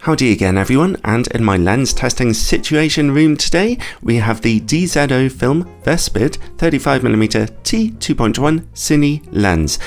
Howdy again everyone, and in my lens testing situation room today we have the DZOFILM Vespid 35mm T2.1 cine lens.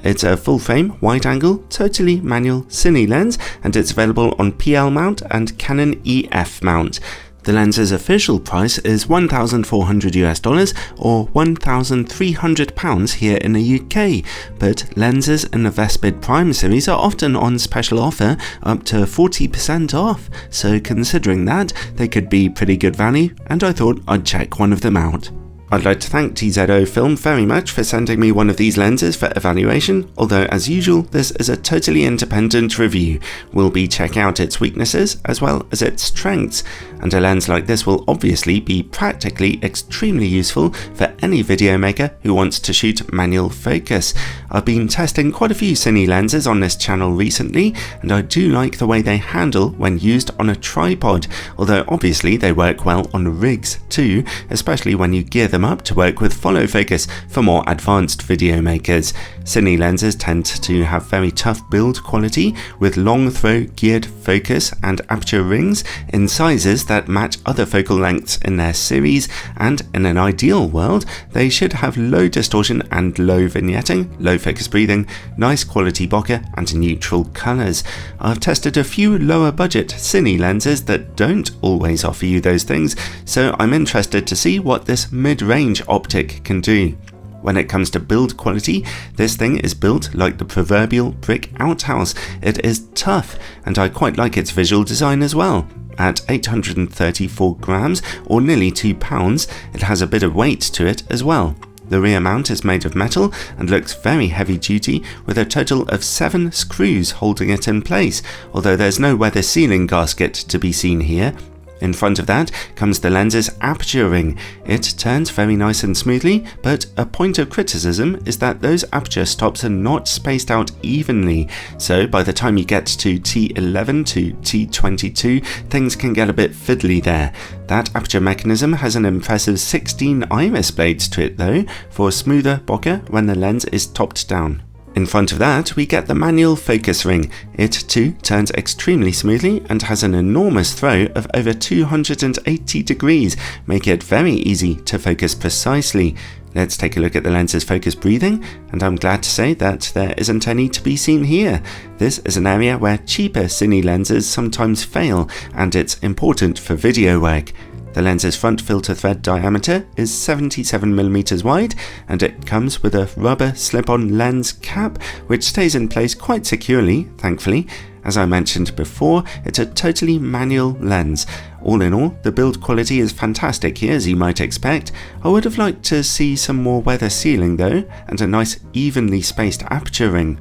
It's a full frame, wide angle, totally manual cine lens, and it's available on PL mount and Canon EF mount. The lens's official price is $1,400 or £1,300 here in the UK, but lenses in the Vespid Prime series are often on special offer up to 40% off, so considering that, they could be pretty good value, and I thought I'd check one of them out. I'd like to thank DZOFILM very much for sending me one of these lenses for evaluation, although as usual this is a totally independent review. We'll be checking out its weaknesses as well as its strengths, and a lens like this will obviously be practically extremely useful for any video maker who wants to shoot manual focus. I've been testing quite a few cine lenses on this channel recently, and I do like the way they handle when used on a tripod, although obviously they work well on rigs too, especially when you gear them up to work with follow focus for more advanced video makers. Cine lenses tend to have very tough build quality with long throw geared focus and aperture rings in sizes that match other focal lengths in their series, and in an ideal world they should have low distortion and low vignetting, low focus breathing, nice quality bokeh and neutral colours. I've tested a few lower budget cine lenses that don't always offer you those things, so I'm interested to see what this mid-range optic can do. When it comes to build quality, this thing is built like the proverbial brick outhouse. It is tough, and I quite like its visual design as well. At 834 grams, or nearly 2 pounds, it has a bit of weight to it as well. The rear mount is made of metal and looks very heavy duty, with a total of 7 screws holding it in place, although there's no weather sealing gasket to be seen here. In front of that comes the lens's aperture ring. It turns very nice and smoothly, but a point of criticism is that those aperture stops are not spaced out evenly, so by the time you get to T11 to T22, things can get a bit fiddly there. That aperture mechanism has an impressive 16 iris blades to it though, for smoother bokeh when the lens is topped down. In front of that, we get the manual focus ring. It too turns extremely smoothly and has an enormous throw of over 280 degrees, making it very easy to focus precisely. Let's take a look at the lens's focus breathing, and I'm glad to say that there isn't any to be seen here. This is an area where cheaper cine lenses sometimes fail, and it's important for video work. The lens's front filter thread diameter is 77mm wide, and it comes with a rubber slip-on lens cap which stays in place quite securely, thankfully. As I mentioned before, it's a totally manual lens. All in all, the build quality is fantastic here, as you might expect. I would have liked to see some more weather sealing though, and a nice evenly spaced aperture ring.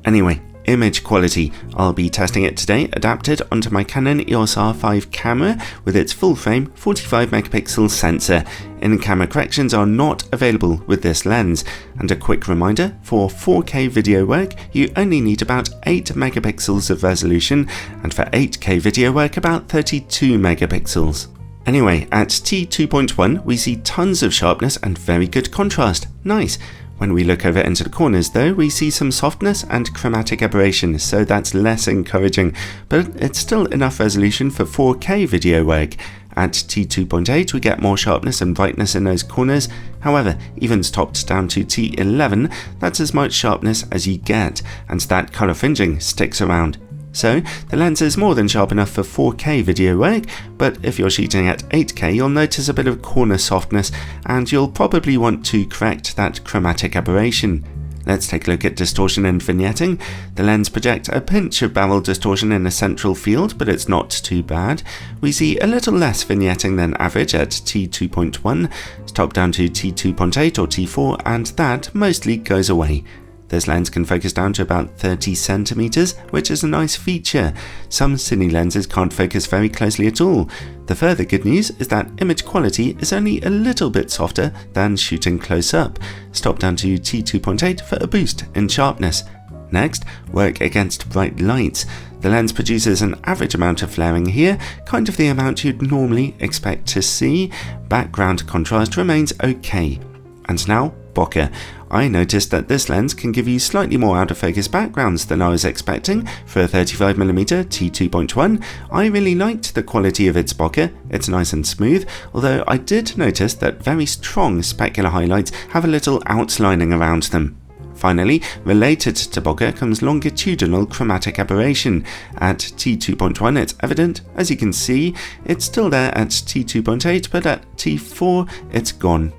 Anyway, image quality. I'll be testing it today adapted onto my Canon EOS R5 camera with its full frame 45MP sensor. In-camera corrections are not available with this lens, and a quick reminder, for 4K video work you only need about 8MP of resolution, and for 8K video work about 32MP. Anyway, at T2.1 we see tons of sharpness and very good contrast. Nice. When we look over into the corners though, we see some softness and chromatic aberration, so that's less encouraging, but it's still enough resolution for 4K video work. At T2.8 we get more sharpness and brightness in those corners. However, even topped down to T11, that's as much sharpness as you get, and that colour fringing sticks around. So, the lens is more than sharp enough for 4K video work, but if you're shooting at 8K you'll notice a bit of corner softness, and you'll probably want to correct that chromatic aberration. Let's take a look at distortion and vignetting. The lens projects a pinch of barrel distortion in the central field, but it's not too bad. We see a little less vignetting than average at T2.1, top down to T2.8 or T4, and that mostly goes away. This lens can focus down to about 30cm, which is a nice feature. Some cine lenses can't focus very closely at all. The further good news is that image quality is only a little bit softer than shooting close up. Stop down to T2.8 for a boost in sharpness. Next, work against bright lights. The lens produces an average amount of flaring here, kind of the amount you'd normally expect to see. Background contrast remains okay. And now, bokeh. I noticed that this lens can give you slightly more out of focus backgrounds than I was expecting for a 35mm T2.1. I really liked the quality of its bokeh, it's nice and smooth, although I did notice that very strong specular highlights have a little outlining around them. Finally, related to bokeh comes longitudinal chromatic aberration. At T2.1 it's evident, as you can see, it's still there at T2.8, but at T4 it's gone.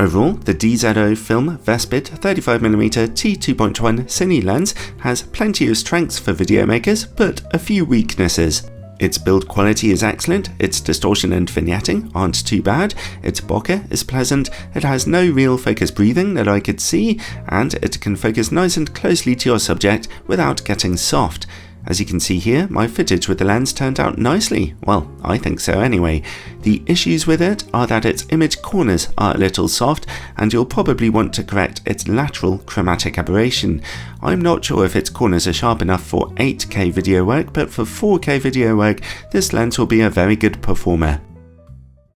Overall, the DZOFILM Vespid 35mm T2.1 cine lens has plenty of strengths for video makers, but a few weaknesses. Its build quality is excellent, its distortion and vignetting aren't too bad, its bokeh is pleasant, it has no real focus breathing that I could see, and it can focus nice and closely to your subject without getting soft. As you can see here, my footage with the lens turned out nicely. Well, I think so anyway. The issues with it are that its image corners are a little soft, and you'll probably want to correct its lateral chromatic aberration. I'm not sure if its corners are sharp enough for 8K video work, but for 4K video work, this lens will be a very good performer.